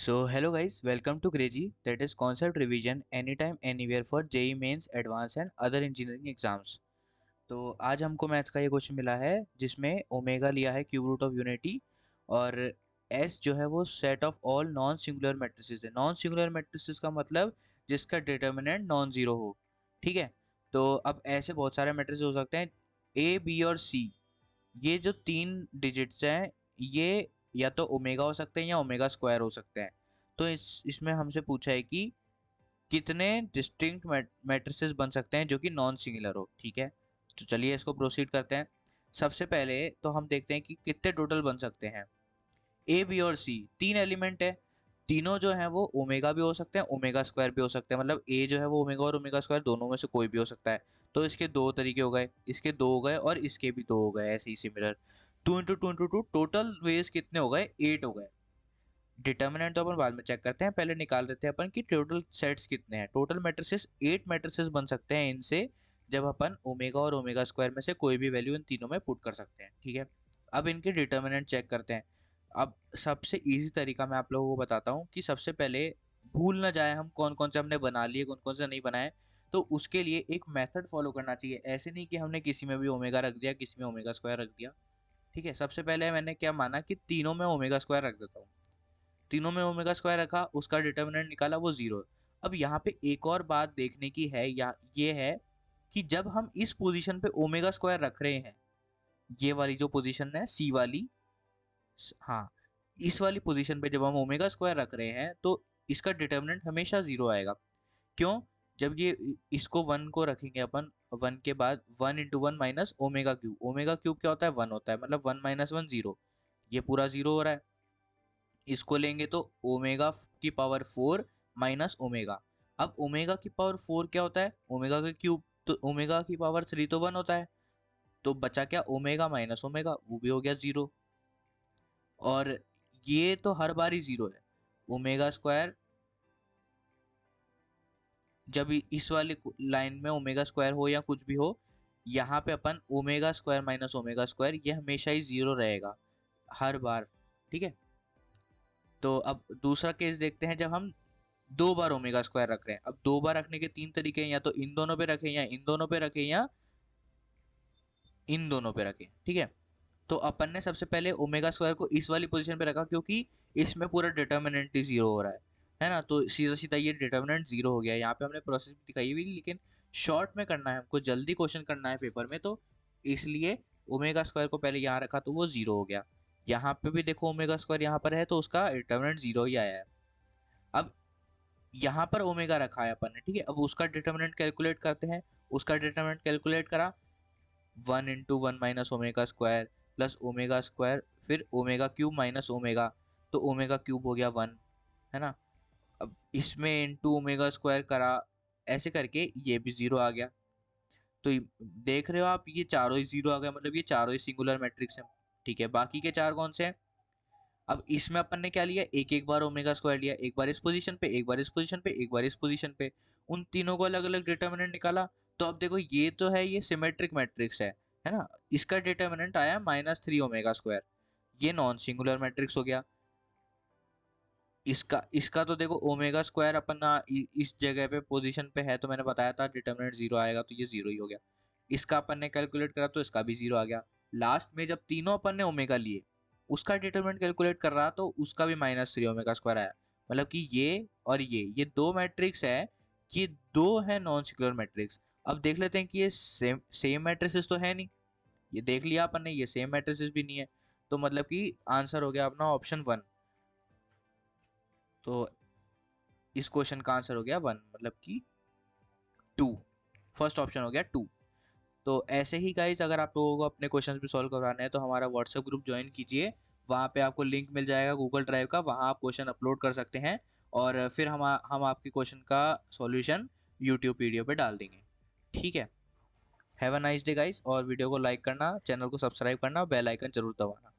So hello guys, welcome to Crazy, that is concept revision anytime anywhere for JEE Mains, Advanced and other engineering exams। तो आज हमको maths का ये question मिला है जिसमें ओमेगा लिया है क्यूब रूट ऑफ यूनिटी और एस जो है वो set of all non singular matrices है। नॉन सिंगुलर मैट्रिसेस का मतलब जिसका डिटर्मिनेंट नॉन जीरो हो। ठीक है, तो अब ऐसे बहुत सारे मैट्रिसेस हो सकते हैं ए बी और सी। ये जो तीन डिजिट्स हैं ये या तो ओमेगा हो सकते हैं या ओमेगा स्क्वायर हो सकते हैं। तो इसमें हमसे पूछा है कि कितने डिस्टिंक्ट मैट्रिसेस बन सकते हैं जो कि नॉन सिंगुलर हो। ठीक है, तो चलिए इसको प्रोसीड करते हैं। सबसे पहले तो हम देखते हैं कि कितने टोटल बन सकते हैं। ए बी और सी तीन एलिमेंट है, तीनों जो है वो ओमेगा भी हो सकते हैं ओमेगा स्क्वायर भी हो सकते हैं। मतलब ए जो है वो ओमेगा और ओमेगा स्क्वायर दोनों में से कोई भी हो सकता है। तो इसके दो तरीके हो गए, इसके दो हो गए और इसके भी दो हो गए। ऐसे ही similar two into two into two total ways कितने हो गए, 8 हो गए। डिटर्मिनेंट तो अपन बाद में चेक करते हैं, पहले निकाल देते हैं अपन कि टोटल सेट्स कितने हैं। टोटल मैट्रिसेस 8 मैट्रिसेस बन सकते हैं इनसे, जब अपन ओमेगा और ओमेगा स्क्वायर में से कोई भी वैल्यू इन तीनों में पुट कर सकते हैं। ठीक है, अब इनके डिटर्मिनेंट चेक करते हैं। अब सबसे इजी तरीका मैं आप लोगों को बताता हूँ कि सबसे पहले भूल ना जाए हम कौन कौन से हमने बना लिए कौन कौन से नहीं बनाए। तो उसके लिए एक मेथड फॉलो करना चाहिए। ऐसे नहीं कि हमने किसी में भी ओमेगा रख दिया किसी में ओमेगा स्क्वायर रख दिया। ठीक है, सबसे पहले मैंने क्या माना कि तीनों में ओमेगा स्क्वायर रख देता हूँ। तीनों में ओमेगा स्क्वायर रखा, उसका डिटर्मिनेंट निकाला, वो जीरो। अब यहाँ पे एक और बात देखने की है, या ये है कि जब हम इस पोजीशन पे ओमेगा स्क्वायर रख रहे हैं, ये वाली जो पोजीशन है सी वाली, हाँ, इस वाली पोजीशन पे जब हम ओमेगा स्क्वायर रख रहे हैं तो इसका डिटर्मिनेंट हमेशा जीरो आएगा। क्यों? जब ये इसको वन को रखेंगे अपन, वन के बाद one into one minus omega cube. Omega cube क्या होता है, वन होता है, मतलब वन माइनस वन जीरो। ये पूरा जीरो हो रहा है। इसको लेंगे तो ओमेगा की पावर फोर माइनस ओमेगा। अब ओमेगा की पावर फोर क्या होता है, ओमेगा का क्यूब, तो ओमेगा की पावर थ्री तो वन होता है। तो बचा क्या, ओमेगा माइनस ओमेगा, वो भी हो गया जीरो। और ये तो हर बार ही जीरो है। ओमेगा स्क्वायर जब इस वाली लाइन में ओमेगा स्क्वायर हो या कुछ भी हो, यहाँ पे upon omega square minus omega square, ये हमेशा ही जीरो रहेगा हर बार। ठीक है, तो अब दूसरा केस देखते हैं जब हम दो बार ओमेगा स्क्वायर रख रहे हैं। अब दो बार रखने के तीन तरीके हैं, या तो इन दोनों पे रखें या इन दोनों पे रखें या इन दोनों पे रखें। ठीक है, तो अपन ने सबसे पहले ओमेगा स्क्वायर को इस वाली पोजीशन पे रखा क्योंकि इसमें पूरा डिटर्मिनेंट ही जीरो हो रहा है ना। तो सीधा सीधा ये डिटर्मिनेंट जीरो हो गया। यहाँ पे हमने प्रोसेस भी दिखाई हुई, लेकिन शॉर्ट में करना है हमको, जल्दी क्वेश्चन करना है पेपर में, तो इसलिए ओमेगा स्क्वायर को पहले यहाँ रखा तो वो जीरो हो गया। यहाँ पे भी देखो ओमेगा स्क्वायर यहाँ पर है तो उसका डिटर्मिनेंट जीरो ही आया है। अब यहाँ पर ओमेगा रखा है अपन ने, ठीक है, अब उसका डिटर्मिनेंट कैलकुलेट करते हैं। उसका डिटर्मिनेंट कैलकुलेट करा, one into one minus omega square plus omega square, फिर ओमेगा क्यूब माइनस ओमेगा, तो ओमेगा क्यूब हो गया वन, है ना। अब इसमें इंटू ओमेगा स्क्वायर करा, ऐसे करके ये भी जीरो आ गया। तो देख रहे हो आप, ये चारों ही जीरो आ गए, मतलब ये चारों ही सिंगुलर मैट्रिक्स हैं। ठीक है, बाकी के चार कौन से हैं। अब इसमें अपन ने क्या लिया, एक एक बार ओमेगा स्क्वायर लिया, एक बार इस पोजीशन पे, एक बार इस पोजीशन पे, एक बार इस पोजीशन पे, उन तीनों को अलग अलग डिटर्मिनेंट निकाला। तो अब देखो ये तो है, ये सिमेट्रिक मैट्रिक्स है ना। इसका डिटर्मिनेंट आया माइनस थ्री ओमेगा स्क्वायर, ये नॉन सिंगुलर मैट्रिक्स हो गया। इसका इसका तो देखो ओमेगा स्क्वायर अपन इस जगह पे पोजीशन पे है, तो मैंने बताया था डिटर्मिनेंट जीरो आएगा, तो ये जीरो ही हो गया। इसका अपन ने कैलकुलेट करा तो इसका भी जीरो आ गया। लास्ट में जब तीनों अपन ने ओमेगा लिए, उसका डिटर्मिनेंट कैलकुलेट कर रहा तो उसका भी माइनस थ्री ओमेगा स्क्वायर आया। मतलब कि ये और ये दो मैट्रिक्स है, ये दो है नॉन सिंगुलर मैट्रिक्स। अब देख लेते हैं कि ये सेम सेम मैट्रिसेस तो है नहीं। ये देख लिया अपन ने, ये सेम मैट्रिसेस भी नहीं है। तो मतलब कि आंसर हो गया अपना ऑप्शन वन। तो इस क्वेश्चन का आंसर हो गया वन, मतलब कि टू। फर्स्ट ऑप्शन हो गया टू। तो ऐसे ही गाइज, अगर आप लोगों को अपने क्वेश्चंस भी सॉल्व करवाने हैं तो हमारा व्हाट्सएप ग्रुप ज्वाइन कीजिए। वहाँ पे आपको लिंक मिल जाएगा गूगल ड्राइव का, वहाँ आप क्वेश्चन अपलोड कर सकते हैं और फिर हम आपके क्वेश्चन का सॉल्यूशन यूट्यूब वीडियो पे डाल देंगे। ठीक है, have a nice day guys, और वीडियो को लाइक करना, चैनल को सब्सक्राइब करना, बेल आइकन जरूर दबाना।